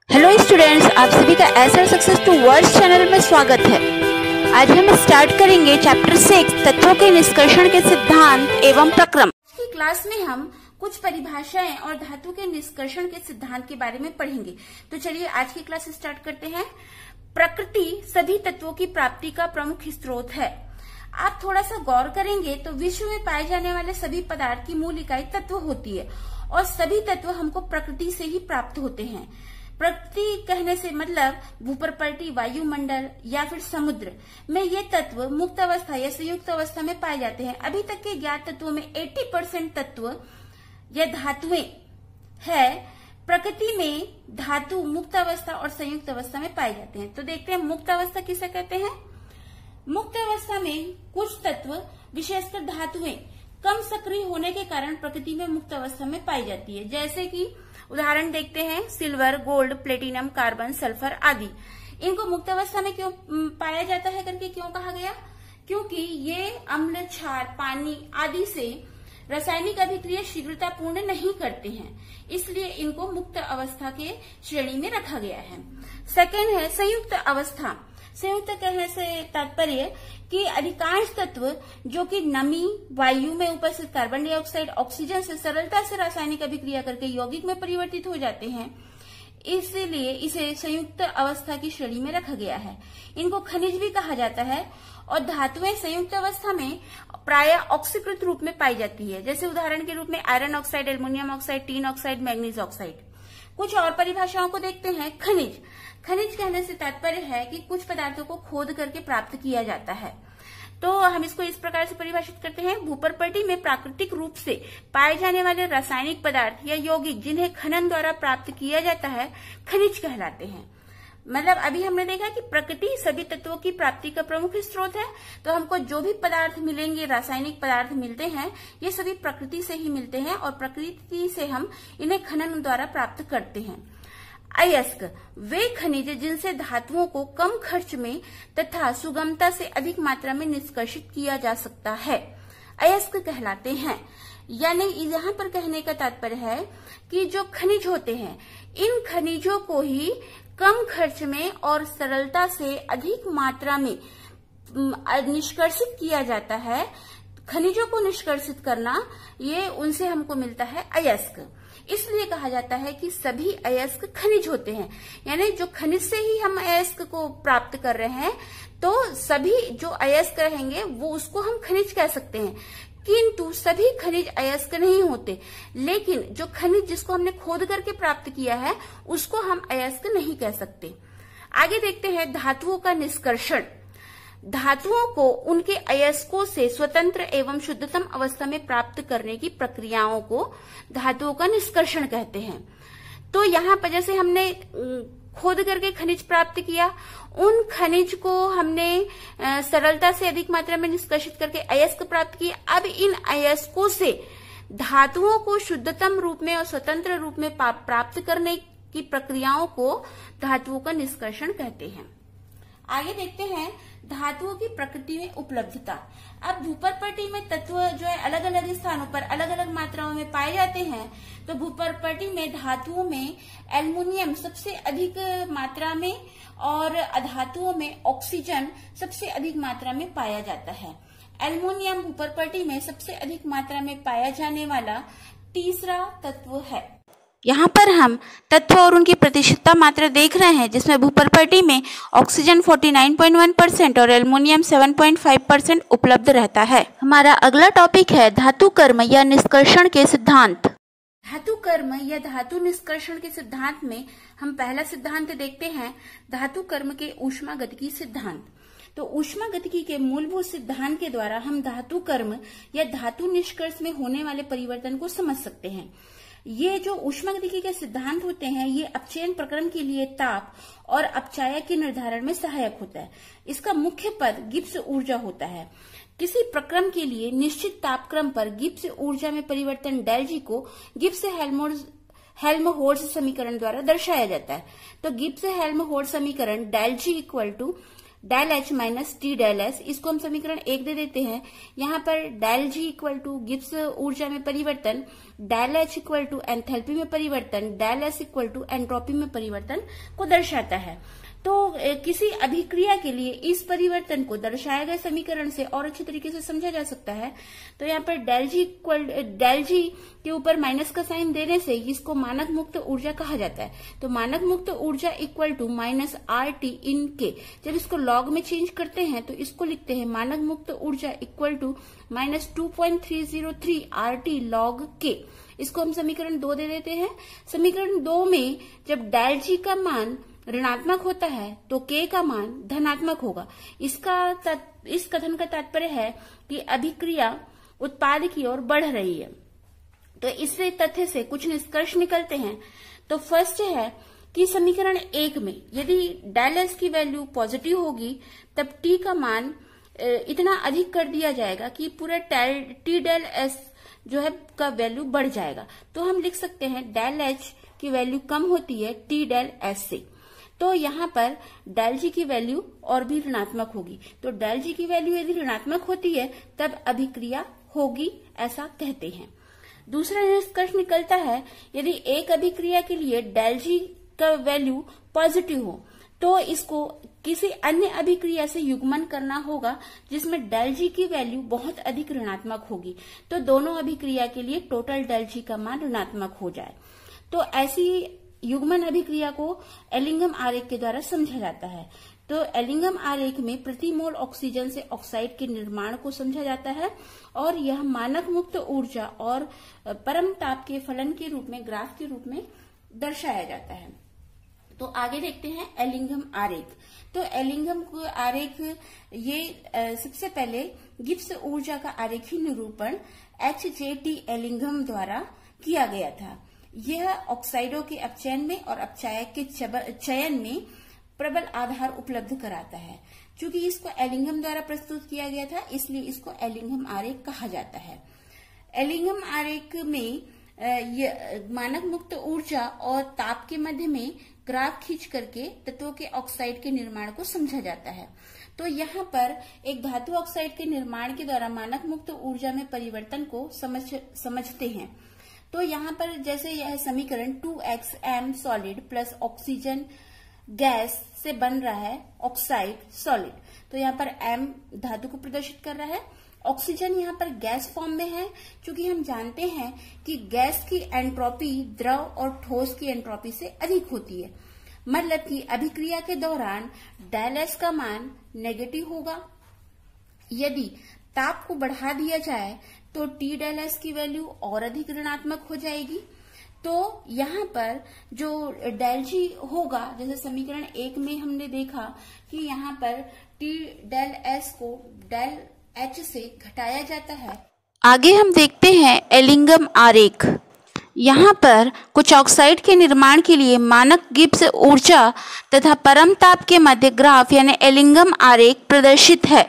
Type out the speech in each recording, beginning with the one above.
Hello students, आप सभी का SR success towards channel में स्वागत है। आज हम स्टार्ट करेंगे चैप्टर 6 तत्वों के निष्कर्षण के सिद्धांत एवं प्रक्रम। आज की क्लास में हम कुछ परिभाषाएं और धातु के निष्कर्षण के सिद्धांत के बारे में पढ़ेंगे। तो चलिए आज की क्लास स्टार्ट करते हैं। प्रकृति सभी तत्वों की प्राप्ति का प्रमुख स्रोत है। आप थोड़ा सा गौर करेंगे तो विश्व में पाए जाने वाले सभी पदार्थ की मूल इकाई तत्व होती है और सभी तत्व हमको प्रकृति से ही प्राप्त होते हैं। प्रकृति कहने से मतलब भूप्रपटि, वायुमंडल या फिर समुद्र में ये तत्व मुक्त अवस्था या संयुक्त अवस्था में पाए जाते हैं। अभी तक के ज्ञात तत्वों में 80% तत्व या धातुएं है। प्रकृति में धातु मुक्त अवस्था और संयुक्त अवस्था में पाए जाते हैं। तो देखते हैं मुक्त अवस्था किसे कहते हैं। मुक्त अवस्था में कुछ तत्व विशेषकर धातुएं कम सक्रिय होने के कारण प्रकृति में मुक्त अवस्था में पाई जाती है। जैसे कि उदाहरण देखते हैं, silver, gold, platinum, carbon, sulphur आदि। इनको मुक्त अवस्था में क्यों पाया जाता है करके क्यों कहा गया? क्योंकि ये अम्ल, क्षार, पानी आदि से रासायनिक अभिक्रिया शीघ्रता पूर्ण नहीं करते हैं, इसलिए इनको मुक्त अवस्था के श्रेणी में रखा गया है। सेकेंड है संयुक्त अवस्था। संयुक्त कहने से तात्पर्य कि अधिकांश तत्व जो कि नमी, वायु में उपस्थित कार्बन डाइऑक्साइड, ऑक्सीजन से सरलता से रासायनिक अभिक्रिया करके यौगिक में परिवर्तित हो जाते हैं, इसलिए इसे संयुक्त अवस्था की श्रेणी में रखा गया है। इनको खनिज भी कहा जाता है और धातुएं संयुक्त अवस्था में प्रायः ऑक्सीकृत रूप में पाई जाती है। जैसे उदाहरण के रूप में iron oxide, aluminium oxide, tin oxide, manganese oxide. कुछ और परिभाषाओं को देखते हैं। खनिज। खनिज कहने से तात्पर्य है कि कुछ पदार्थों को खोद करके प्राप्त किया जाता है। तो हम इसको इस प्रकार से परिभाषित करते हैं। भूप्रपटि में प्राकृतिक रूप से पाए जाने वाले रासायनिक पदार्थ या यौगिक जिन्हें खनन द्वारा प्राप्त किया जाता है, खनिज कहलाते हैं। मतलब अभी हमने देखा कि प्रकृति सभी तत्वों की प्राप्ति का प्रमुख स्रोत है। तो हमको जो भी पदार्थ मिलेंगे, रासायनिक पदार्थ मिलते हैं, ये सभी प्रकृति से ही मिलते हैं और प्रकृति से हम इन्हें खनन द्वारा प्राप्त करते हैं। अयस्क वे खनिज जिनसे धातुओं को कम खर्च में तथा सुगमता से अधिक मात्रा में निष्कर्षित किया जा सकता है, अयस्क कहलाते हैं। यानी यहाँ पर कहने का तात्पर्य है कि जो खनिज होते हैं, इन खनिजों को ही कम खर्च में और सरलता से अधिक मात्रा में निष्कर्षित किया जाता है। खनिजों को निष्कर्षित करना, ये उनसे हमको मिलता है अयस्क। इसलिए कहा जाता है कि सभी अयस्क खनिज होते हैं। यानी जो खनिज से ही हम अयस्क को प्राप्त कर रहे हैं, तो सभी जो अयस्क रहेंगे वो उसको हम खनिज कह सकते हैं। किंतु सभी खनिज अयस्क नहीं होते, लेकिन जो खनिज जिसको हमने खोद करके प्राप्त किया है उसको हम अयस्क नहीं कह सकते। आगे देखते हैं धातुओं का निष्कर्षण। धातुओं को उनके अयस्कों से स्वतंत्र एवं शुद्धतम अवस्था में प्राप्त करने की प्रक्रियाओं को धातुओं का निष्कर्षण कहते हैं। तो यहाँ पर जैसे हमने खोद करके खनिज प्राप्त किया, उन खनिज को हमने सरलता से अधिक मात्रा में निष्कर्षित करके अयस्क प्राप्त किए। अब इन अयस्कों से धातुओं को शुद्धतम रूप में और स्वतंत्र रूप में प्राप्त करने की प्रक्रियाओं को धातुओं का निष्कर्षण कहते हैं। आगे देखते हैं धातुओं की प्रकृति में उपलब्धता। अब भूप्रपटि में तत्व जो है अलग अलग स्थानों पर अलग अलग मात्राओं में पाए जाते हैं। तो भूप्रपटि में धातुओं में एल्युमिनियम सबसे अधिक मात्रा में और अधातुओं में ऑक्सीजन सबसे अधिक मात्रा में पाया जाता है। एल्युमिनियम भूप्रपटि में सबसे अधिक मात्रा में पाया जाने वाला तीसरा तत्व है। यहाँ पर हम तत्व और उनकी प्रतिशतता मात्रा देख रहे हैं, जिसमें भूप्रपटि में ऑक्सीजन 49.1% और एल्युमिनियम 7.5% उपलब्ध रहता है। हमारा अगला टॉपिक है धातु कर्म या निष्कर्षण के सिद्धांत। धातु कर्म या धातु निष्कर्षण के सिद्धांत में हम पहला सिद्धांत देखते हैं, धातु कर्म के ऊष्मागतिकी सिद्धांत। तो ऊष्मागतिकी के मूलभूत सिद्धांत के द्वारा हम धातु कर्म या धातु निष्कर्ष में होने वाले परिवर्तन को समझ सकते हैं। ये जो ऊष्मागतिकी के सिद्धांत होते हैं, ये अपचयन प्रक्रम के लिए ताप और अपचायक के निर्धारण में सहायक होता है। इसका मुख्य पद गिब्स ऊर्जा होता है। किसी प्रक्रम के लिए निश्चित तापक्रम पर गिब्स ऊर्जा में परिवर्तन डेल जी को गिब्स हेल्महोल्ट्ज समीकरण द्वारा दर्शाया जाता है। तो गिब्स हेल्महोल्ट्ज समीकरण del G equal to del H minus T del S, इसको हम समीकरण 1 दे देते हैं। यहाँ पर del G equal to Gibbs ऊर्जा में परिवर्तन, del H equal to enthalpy में परिवर्तन, del S equal to entropy में परिवर्तन को दर्शाता है। तो किसी अभिक्रिया के लिए इस परिवर्तन को दर्शाए गए समीकरण से और अच्छी तरीके से समझा जा सकता है। तो यहाँ पर डेल जी के ऊपर माइनस का साइन देने से इसको मानक मुक्त ऊर्जा कहा जाता है। तो मानक मुक्त ऊर्जा equal to minus R T in K. जब इसको लॉग में चेंज करते हैं तो इसको लिखते हैं मानक मुक्त ऊर्जा equal to minus 2.303 R T log के। इसको हम समीकरण 2 दे देते हैं। समीकरण 2 में जब डेल जी का मान ऋणात्मक होता है तो k का मान धनात्मक होगा। इस कथन का तात्पर्य है कि अभिक्रिया उत्पाद की ओर बढ़ रही है। तो इस तथ्य से कुछ निष्कर्ष निकलते हैं। तो फर्स्ट है कि समीकरण 1 में यदि डेल एस की वैल्यू पॉजिटिव होगी तब t का मान इतना अधिक कर दिया जाएगा कि पूरा टी डेल एस जो है का वैल्यू बढ़ जाएगा। तो हम लिख सकते हैं डेल एच की वैल्यू कम होती है टी डेल एस से। तो यहाँ पर डेल जी की वैल्यू और भी ऋणात्मक होगी। तो डेल जी की वैल्यू यदि ऋणात्मक होती है तब अभिक्रिया होगी, ऐसा कहते हैं। दूसरा निष्कर्ष निकलता है यदि एक अभिक्रिया के लिए डेल जी का वैल्यू पॉजिटिव हो तो इसको किसी अन्य अभिक्रिया से युग्मन करना होगा जिसमें डेल जी की वैल्यू बहुत अधिक ऋणात्मक होगी। तो दोनों अभिक्रिया के लिए टोटल डेल जी का मान ऋणात्मक हो जाए। तो ऐसी युग्मन अभिक्रिया को एलिंगम आरेख के द्वारा समझा जाता है। तो एलिंगम आरेख में प्रति मोल ऑक्सीजन से ऑक्साइड के निर्माण को समझा जाता है और यह मानक मुक्त ऊर्जा और परम ताप के फलन के रूप में, ग्राफ के रूप में दर्शाया जाता है। तो आगे देखते हैं एलिंगम आरेख। तो एलिंगम आरेख ये सबसे पहले गिब्स ऊर्जा का आरेखी निरूपण HJT एलिंगम द्वारा किया गया था। यह ऑक्साइडों के अपचयन में और अपचायक के चयन में प्रबल आधार उपलब्ध कराता है। चूंकि इसको एलिंगम द्वारा प्रस्तुत किया गया था इसलिए इसको एलिंगम आरेख कहा जाता है। एलिंगम आरेख में मानक मुक्त ऊर्जा और ताप के मध्य में ग्राफ खींच करके तत्वों के ऑक्साइड के निर्माण को समझा जाता है। तो यहाँ पर एक धातु ऑक्साइड के निर्माण के द्वारा मानक मुक्त ऊर्जा में परिवर्तन को समझते हैं। तो यहाँ पर जैसे यह समीकरण 2xm solid plus oxygen gas से बन रहा है ऑक्साइड सॉलिड। तो यहाँ पर m धातु को प्रदर्शित कर रहा है, ऑक्सीजन यहाँ पर गैस फॉर्म में है। क्योंकि हम जानते हैं कि गैस की एंट्रोपी द्रव और ठोस की एंट्रोपी से अधिक होती है। मतलब कि अभिक्रिया के दौरान डेल एस का मान नेगेटिव होगा। यदि ताप को बढ़ा दिया जाए तो टी डेल एस की वैल्यू और अधिक ऋणात्मक हो जाएगी। तो यहाँ पर जो डेल जी होगा, जैसे समीकरण 1 में हमने देखा कि यहाँ पर टी डेल एस को डेल एच से घटाया जाता है। आगे हम देखते हैं एलिंगम आरेख। यहाँ पर कुछ ऑक्साइड के निर्माण के लिए मानक गिब्स ऊर्जा तथा परम ताप के मध्य ग्राफ यानी एलिंगम आरेख प्रदर्शित है।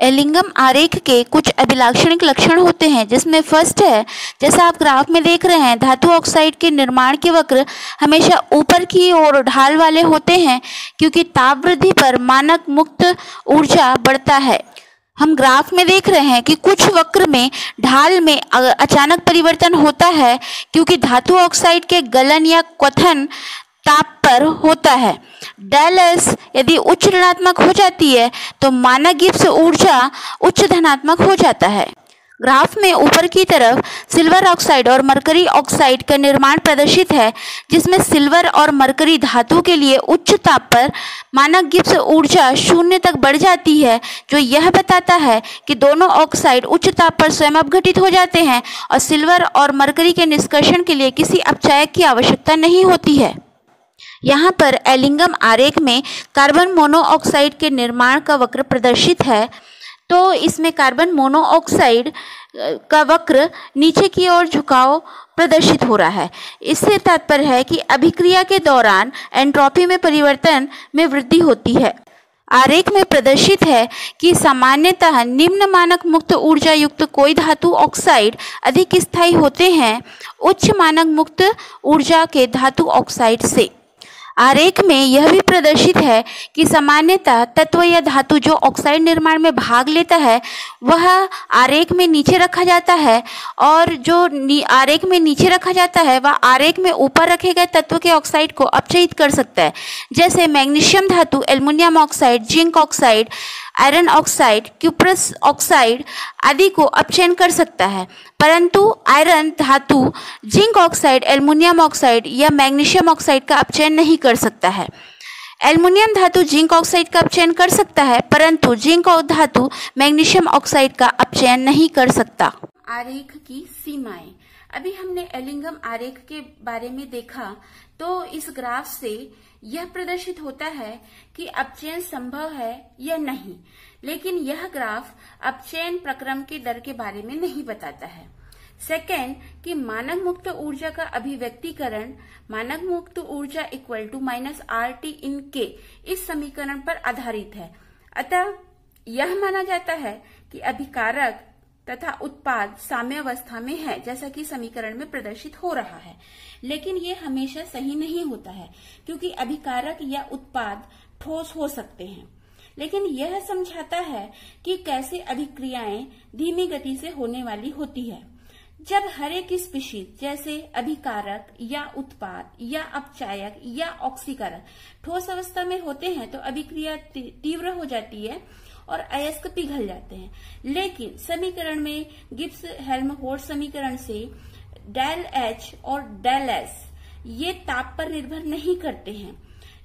एलिंगम आरेख के कुछ अभिलाक्षणिक लक्षण होते हैं जिसमें फर्स्ट है, जैसा आप ग्राफ में देख रहे हैं, धातु ऑक्साइड के निर्माण के वक्र हमेशा ऊपर की ओर ढाल वाले होते हैं क्योंकि ताप वृद्धि पर मानक मुक्त ऊर्जा बढ़ता है। हम ग्राफ में देख रहे हैं कि कुछ वक्र में ढाल में अचानक परिवर्तन होता है क्योंकि धातु ऑक्साइड के गलन या क्वथन ताप पर होता है। डेल एस यदि उच्च ऋणात्मक हो जाती है तो मानक गिब्स ऊर्जा उच्च धनात्मक हो जाता है। ग्राफ में ऊपर की तरफ सिल्वर ऑक्साइड और मरकरी ऑक्साइड का निर्माण प्रदर्शित है जिसमें सिल्वर और मरकरी धातु के लिए उच्च ताप पर मानक गिब्स ऊर्जा 0 तक बढ़ जाती है, जो यह बताता है कि दोनों ऑक्साइड उच्च ताप पर स्वयं अपघटित हो जाते हैं और सिल्वर और मरकरी के निष्कर्षण के लिए किसी अपचायक की आवश्यकता नहीं होती है। यहाँ पर एलिंगम आरेख में कार्बन मोनोऑक्साइड के निर्माण का वक्र प्रदर्शित है। तो इसमें कार्बन मोनोऑक्साइड का वक्र नीचे की ओर झुकाव प्रदर्शित हो रहा है। इससे तात्पर्य है कि अभिक्रिया के दौरान एंट्रोपी में परिवर्तन में वृद्धि होती है। आरेख में प्रदर्शित है कि सामान्यतः निम्न मानक मुक्त ऊर्जा युक्त कोई धातु ऑक्साइड अधिक स्थायी होते हैं उच्च मानक मुक्त ऊर्जा के धातु ऑक्साइड से। आरेख में यह भी प्रदर्शित है कि सामान्यतः तत्व या धातु जो ऑक्साइड निर्माण में भाग लेता है वह आरेख में नीचे रखा जाता है, और जो आरेख में नीचे रखा जाता है वह आरेख में ऊपर रखे गए तत्व के ऑक्साइड को अपचयित कर सकता है। जैसे मैग्नीशियम धातु aluminium oxide, zinc oxide, iron oxide, cuprous oxide आदि को अपचयन कर सकता है, परंतु आयरन धातु जिंक ऑक्साइड, एल्युमिनियम ऑक्साइड या मैग्नीशियम ऑक्साइड का अपचयन नहीं कर सकता है। एल्युमिनियम धातु जिंक ऑक्साइड का अपचयन कर सकता है, परंतु जिंक धातु मैग्नीशियम ऑक्साइड का अपचयन नहीं कर सकता। आरेख की सीमाएं। अभी हमने एलिंगम आरेख के बारे में देखा, तो इस ग्राफ से यह प्रदर्शित होता है कि अपचयन संभव है या नहीं, लेकिन यह ग्राफ अपचयन प्रक्रम के दर के बारे में नहीं बताता है। सेकेंड, कि मानक मुक्त ऊर्जा का अभिव्यक्तिकरण मानक मुक्त ऊर्जा equal to -RT in K इस समीकरण पर आधारित है। अतः यह माना जाता है कि अभिकारक तथा उत्पाद साम्यावस्था में है, जैसा कि समीकरण में प्रदर्शित हो रहा है। लेकिन ये हमेशा सही नहीं होता है, क्योंकि अभिकारक या उत्पाद ठोस हो सकते हैं। लेकिन यह समझाता है कि कैसे अभिक्रियाएं धीमी गति से होने वाली होती है। जब हर एक स्पीशीज जैसे अभिकारक या उत्पाद या अपचायक या ऑक्सीकारक ठोस अवस्था में होते हैं तो अभिक्रिया तीव्र हो जाती है और अयस्क पिघल जाते हैं। लेकिन समीकरण में गिब्स हेल्महोल्ट्ज समीकरण से डेल H और डेल S ये ताप पर निर्भर नहीं करते हैं,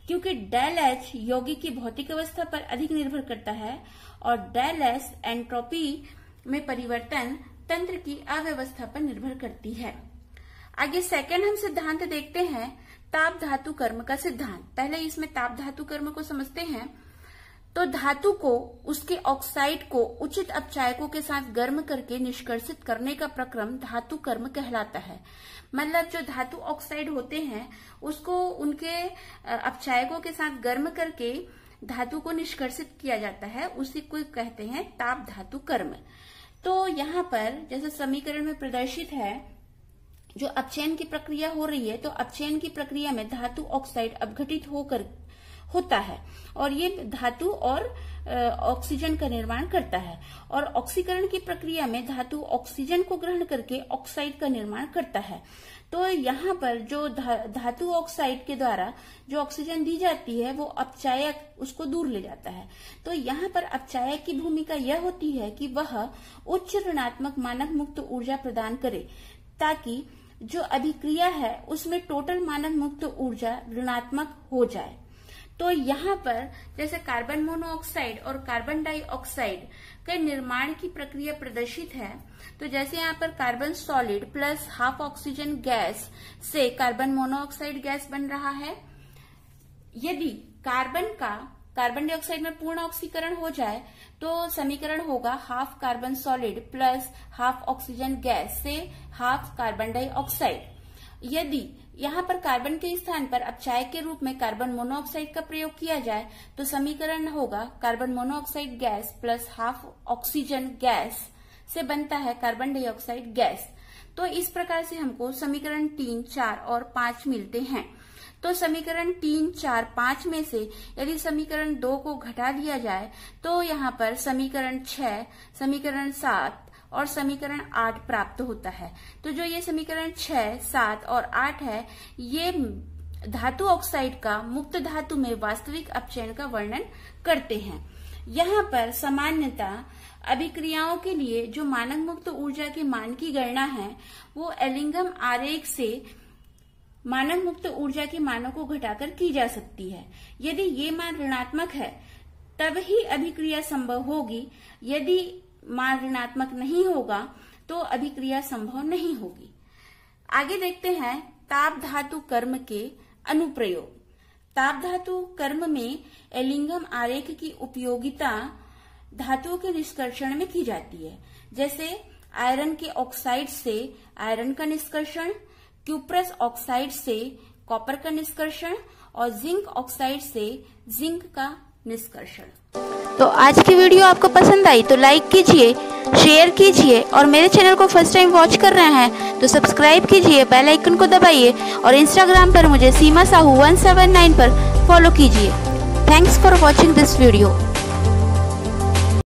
क्योंकि डेल H यौगिक की भौतिक अवस्था पर अधिक निर्भर करता है और डेल S एंट्रोपी में परिवर्तन तंत्र की अव्यवस्था पर निर्भर करती है। आगे सेकंड हम सिद्धांत देखते हैं, ताप धातु कर्म का सिद्धांत। पहले इसमें ताप धातु कर्म को समझते हैं। तो धातु को उसके ऑक्साइड को उचित अपचायकों के साथ गर्म करके निष्कर्षित करने का प्रक्रम धातु कर्म कहलाता है। मतलब जो धातु ऑक्साइड होते हैं उसको उनके अपचायकों के साथ गर्म करके धातु को निष्कर्षित किया जाता है, उसी को कहते हैं ताप धातु कर्म। तो यहाँ पर जैसे समीकरण में प्रदर्शित है, जो अपचयन की प्रक्रिया हो रही है, तो अपचयन की प्रक्रिया में धातु ऑक्साइड अपघटित होता है और ये धातु और ऑक्सीजन का निर्माण करता है, और ऑक्सीकरण की प्रक्रिया में धातु ऑक्सीजन को ग्रहण करके ऑक्साइड का निर्माण करता है। तो यहाँ पर जो धातु ऑक्साइड के द्वारा जो ऑक्सीजन दी जाती है वो अपचायक उसको दूर ले जाता है। तो यहाँ पर अपचायक की भूमिका यह होती है कि वह उच्च ऋणात्मक मानक मुक्त ऊर्जा प्रदान करे, ताकि जो अभिक्रिया है उसमें टोटल मानक मुक्त ऊर्जा ऋणात्मक हो जाए। तो यहाँ पर जैसे कार्बन मोनोऑक्साइड और कार्बन डाइऑक्साइड के निर्माण की प्रक्रिया प्रदर्शित है, तो जैसे यहाँ पर carbon solid plus half oxygen gas से कार्बन मोनोऑक्साइड गैस बन रहा है। यदि कार्बन डाइऑक्साइड में पूर्ण ऑक्सीकरण हो जाए तो समीकरण होगा half carbon solid plus half oxygen gas से हाफ कार्बन डाइऑक्साइड। यदि यहाँ पर कार्बन के स्थान पर अपचायक के रूप में कार्बन मोनोऑक्साइड का प्रयोग किया जाए तो समीकरण होगा carbon monoxide gas plus half oxygen gas से बनता है कार्बन डाइऑक्साइड गैस। तो इस प्रकार से हमको समीकरण 3, 4 और 5 मिलते हैं। तो समीकरण 3, 4, 5 में से यदि समीकरण 2 को घटा दिया जाए तो यहाँ पर समीकरण 6, समीकरण 7 और समीकरण 8 प्राप्त होता है। तो जो ये समीकरण 6, 7 और 8 है, ये धातु ऑक्साइड का मुक्त धातु में वास्तविक अपचयन का वर्णन करते हैं। यहाँ पर सामान्यतः अभिक्रियाओं के लिए जो मानक मुक्त ऊर्जा के मान की गणना है वो एलिंगम आरेख से मानक मुक्त ऊर्जा के मानों को घटाकर की जा सकती है। यदि ये मान ऋणात्मक है तब ही अभिक्रिया संभव होगी, यदि मान ऋणात्मक नहीं होगा तो अभिक्रिया संभव नहीं होगी। आगे देखते हैं ताप धातु कर्म के अनुप्रयोग। ताप धातु कर्म में एलिंगम आरेख की उपयोगिता धातुओं के निष्कर्षण में की जाती है। जैसे आयरन के ऑक्साइड से आयरन का निष्कर्षण, क्यूप्रस ऑक्साइड से कॉपर का निष्कर्षण और जिंक ऑक्साइड से जिंक का निष्कर्षण। तो आज की वीडियो आपको पसंद आई तो लाइक कीजिए, शेयर कीजिए और मेरे चैनल को फर्स्ट टाइम वॉच कर रहे हैं तो सब्सक्राइब कीजिए, बेल आइकन को दबाइए और इंस्टाग्राम पर मुझे सीमा साहू 179 पर फॉलो कीजिए। Thanks for watching this video.